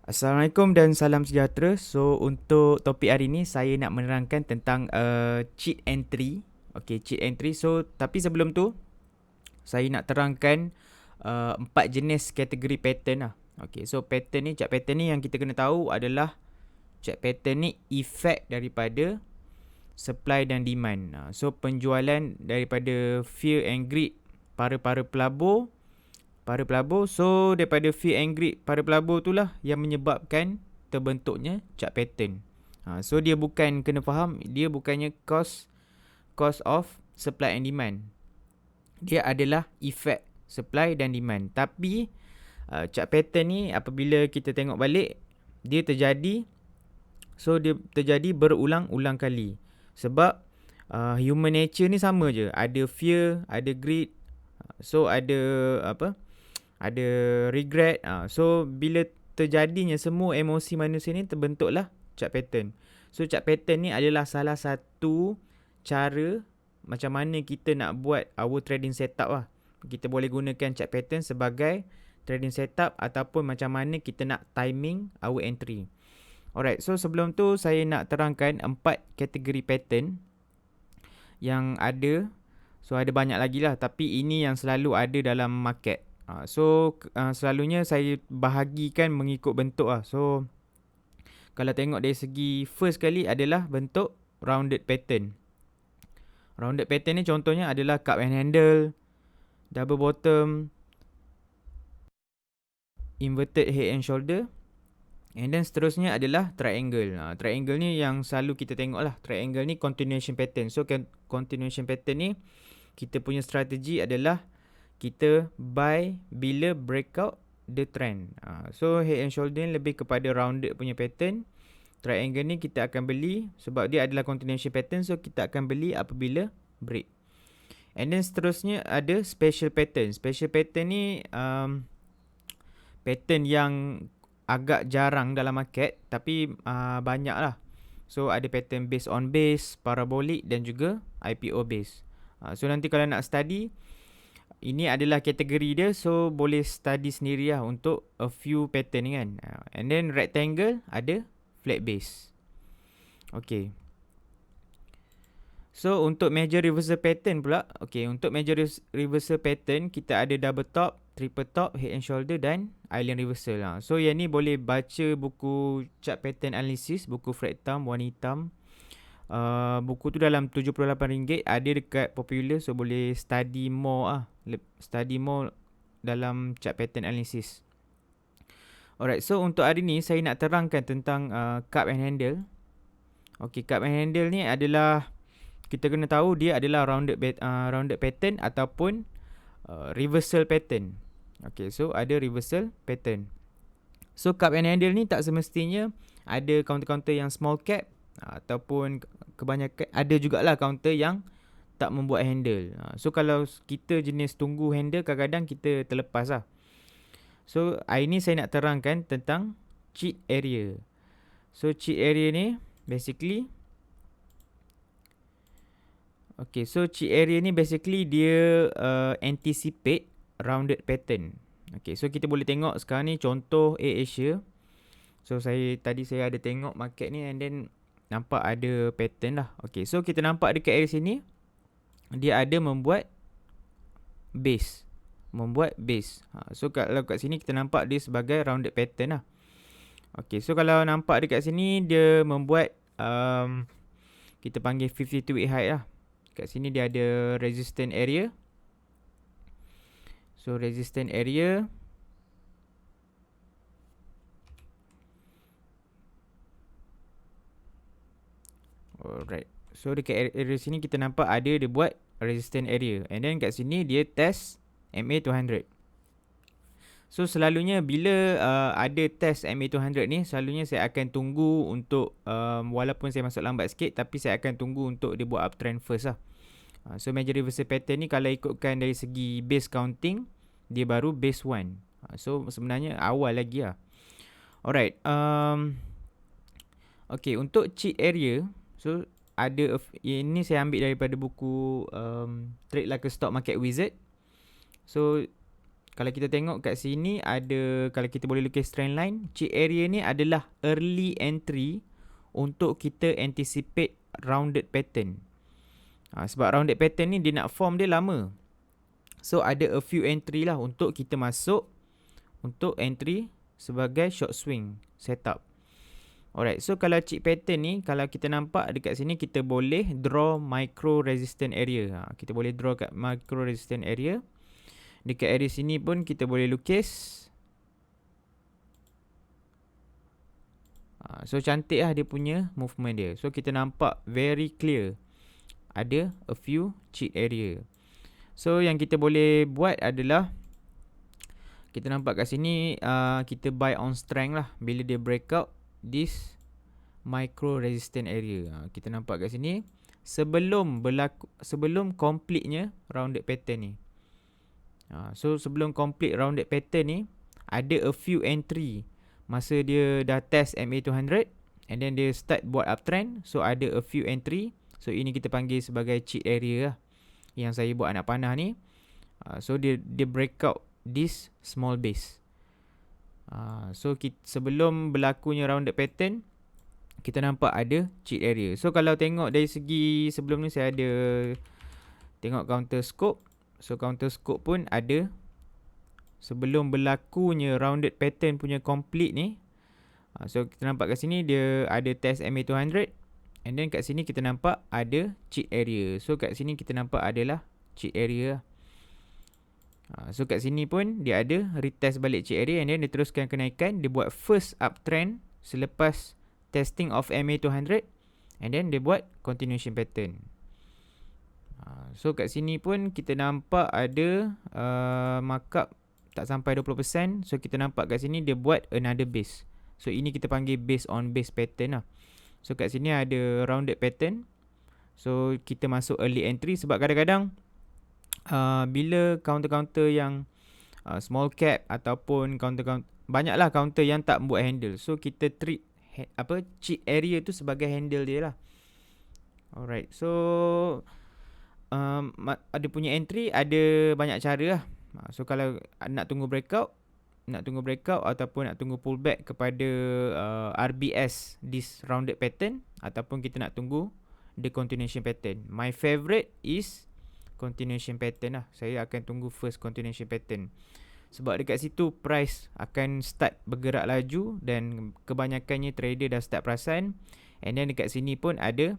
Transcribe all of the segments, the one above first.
Assalamualaikum dan salam sejahtera. So untuk topik hari ni saya nak menerangkan tentang cheat entry. Okay, cheat entry. So tapi sebelum tu saya nak terangkan empat jenis kategori pattern lah. Okay, so check pattern ni yang kita kena tahu adalah check pattern ni efek daripada supply dan demand. So penjualan daripada fear and greed para pelabur. So daripada fear and greed para pelabur itulah yang menyebabkan terbentuknya chart pattern. So dia bukan, kena faham, dia bukannya cause of supply and demand. Dia adalah efek supply dan demand. Tapi chart pattern ni apabila kita tengok balik, dia terjadi, so dia terjadi berulang-ulang kali. Sebab human nature ni sama je. Ada fear, ada greed, so ada ada regret. So bila terjadinya semua emosi manusia ni, terbentuklah chart pattern. So chart pattern ni adalah salah satu cara macam mana kita nak buat our trading setup lah. Kita boleh gunakan chart pattern sebagai trading setup ataupun macam mana kita nak timing our entry. Alright, so sebelum tu saya nak terangkan 4 kategori pattern yang ada. So ada banyak lagi lah, tapi ini yang selalu ada dalam market. Selalunya saya bahagikan mengikut bentuk lah. So kalau tengok dari segi first kali adalah bentuk rounded pattern. Rounded pattern ni contohnya adalah cup and handle, double bottom, inverted head and shoulder. And then seterusnya adalah triangle. Triangle ni yang selalu kita tengok lah. Triangle ni continuation pattern. So continuation pattern ni kita punya strategi adalah kita buy bila breakout the trend. So head and shoulder ni lebih kepada rounded punya pattern. Triangle ni kita akan beli sebab dia adalah continuation pattern. So kita akan beli apabila break. And then seterusnya ada special pattern. Special pattern ni pattern yang agak jarang dalam market, tapi banyak lah. So ada pattern based on base, parabolic dan juga IPO base. So nanti kalau nak study, ini adalah kategori dia. So boleh study sendiri lah untuk a few pattern kan. And then rectangle ada flat base. Okay. So untuk major reversal pattern pula, okay, untuk major reversal pattern kita ada double top, triple top, head and shoulder dan island reversal lah. So yang ni boleh baca buku chart pattern analysis, buku Fred Tam, warna hitam. Buku tu dalam RM78, ada dekat Popular. So boleh study more dalam chart pattern analysis. Alright, so untuk hari ni saya nak terangkan tentang cup and handle. Okay, cup and handle ni adalah, kita kena tahu dia adalah rounded pattern ataupun reversal pattern. Okay, so ada reversal pattern. So cup and handle ni tak semestinya ada counter-counter yang small cap, ataupun kebanyakan ada jugalah counter yang tak membuat handle. So kalau kita jenis tunggu handle, kadang-kadang kita terlepas lah. So hari ni saya nak terangkan tentang cheat area. So cheat area ni basically, okay, so cheat area ni basically dia anticipate rounded pattern. Okay, so kita boleh tengok sekarang ni contoh Asia. So tadi saya ada tengok market ni and then nampak ada pattern lah. Okay, so kita nampak dekat area sini dia ada membuat base. So kalau kat sini kita nampak dia sebagai rounded pattern lah. Okay, so kalau nampak dekat sini dia membuat kita panggil 52 week high lah. Kat sini dia ada resistance area. So resistance area, alright. So dekat area sini kita nampak ada dia buat resistance area. And then kat sini dia test MA200. So selalunya bila ada test MA200 ni, selalunya saya akan tunggu untuk walaupun saya masuk lambat sikit, tapi saya akan tunggu untuk dia buat uptrend first lah. So major reversal pattern ni kalau ikutkan dari segi base counting, dia baru base 1. So sebenarnya awal lagi lah. Alright. Okay, untuk cheat area, so ada, ini saya ambil daripada buku Trade Like a Stock Market Wizard. So kalau kita tengok kat sini ada, kalau kita boleh lukis trend line, cheat area ni adalah early entry untuk kita anticipate rounded pattern. Sebab rounded pattern ni dia nak form dia lama. So ada a few entry lah untuk kita masuk untuk entry sebagai short swing setup. Alright, so kalau cheat pattern ni, kalau kita nampak dekat sini, kita boleh draw micro resistance area. Kita boleh draw kat micro resistance area. Dekat area sini pun kita boleh lukis. So cantik lah dia punya movement dia. So kita nampak very clear ada a few cheat area. So yang kita boleh buat adalah, kita nampak kat sini kita buy on strength lah bila dia break out this micro resistance area. Kita nampak kat sini sebelum completenya rounded pattern ni. So sebelum complete rounded pattern ni, ada a few entry masa dia dah test MA200 and then dia start buat uptrend. So ada a few entry. So ini kita panggil sebagai cheat area lah, yang saya buat anak panah ni. So dia break out this small base. So sebelum berlakunya rounded pattern, kita nampak ada cheat area. So kalau tengok dari segi sebelum ni, saya ada tengok counter scope. So counter scope pun ada sebelum berlakunya rounded pattern punya complete ni. So kita nampak kat sini dia ada test MA200 and then kat sini kita nampak ada cheat area. So kat sini kita nampak adalah cheat area. So kat sini pun dia ada retest balik cheat area and then dia teruskan kenaikan. Dia buat first uptrend selepas testing of MA200 and then dia buat continuation pattern. So kat sini pun kita nampak ada markup tak sampai 20%. So kita nampak kat sini dia buat another base. So ini kita panggil base on base pattern lah. So kat sini ada rounded pattern. So kita masuk early entry sebab kadang-kadang bila counter-counter yang small cap ataupun counter-counter, banyaklah counter yang tak buat handle. So kita treat cheat area tu sebagai handle dia lah. Alright, so ada punya entry, ada banyak cara lah. So kalau nak tunggu breakout ataupun nak tunggu pullback kepada RBS this rounded pattern, ataupun kita nak tunggu the continuation pattern. My favorite is continuation pattern lah. Saya akan tunggu first continuation pattern sebab dekat situ price akan start bergerak laju dan kebanyakannya trader dah start perasan. And then dekat sini pun ada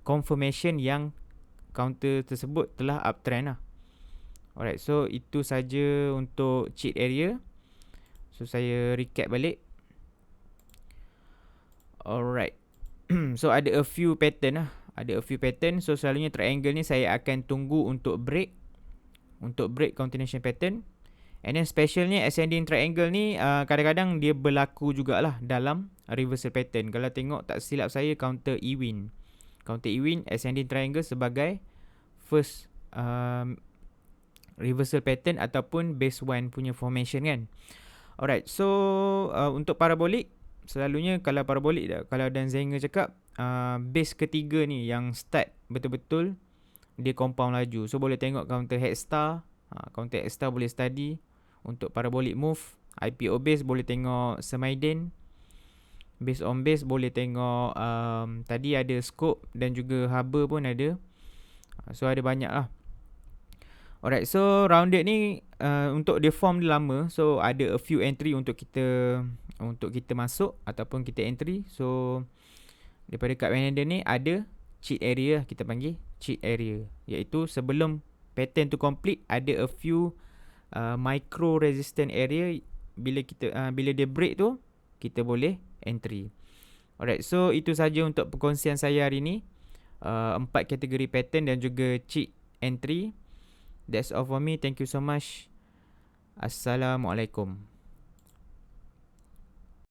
confirmation yang counter tersebut telah uptrend lah. Alright, so itu saja untuk cheat area. So saya recap balik. Alright. So ada a few pattern lah. So selalunya triangle ni saya akan tunggu untuk break continuation pattern. And then specialnya ascending triangle ni kadang-kadang dia berlaku jugalah dalam reversal pattern. Kalau tengok tak silap saya counter Ewin ascending triangle sebagai first reversal pattern ataupun base 1 punya formation kan. Alright, so untuk parabolic, selalunya kalau parabolic, kalau Dan Zenger cakap base ketiga ni yang start betul-betul dia compound laju. So boleh tengok counter Headstar, counter Headstar boleh study untuk parabolic move. IPO base boleh tengok Semaiden, base on base boleh tengok tadi ada scope dan juga harbor pun ada. So ada banyak lah. Alright, so rounded ni untuk dia form dia lama. So ada a few entry untuk kita masuk ataupun kita entry. So daripada kat Vanender ni ada cheat area, kita panggil cheat area, iaitu sebelum pattern tu complete ada a few micro resistance area. Bila dia break tu kita boleh entry. Alright, so itu saja untuk perkongsian saya hari ni. 4 kategori pattern dan juga cheat entry. That's all for me. Thank you so much. Assalamualaikum.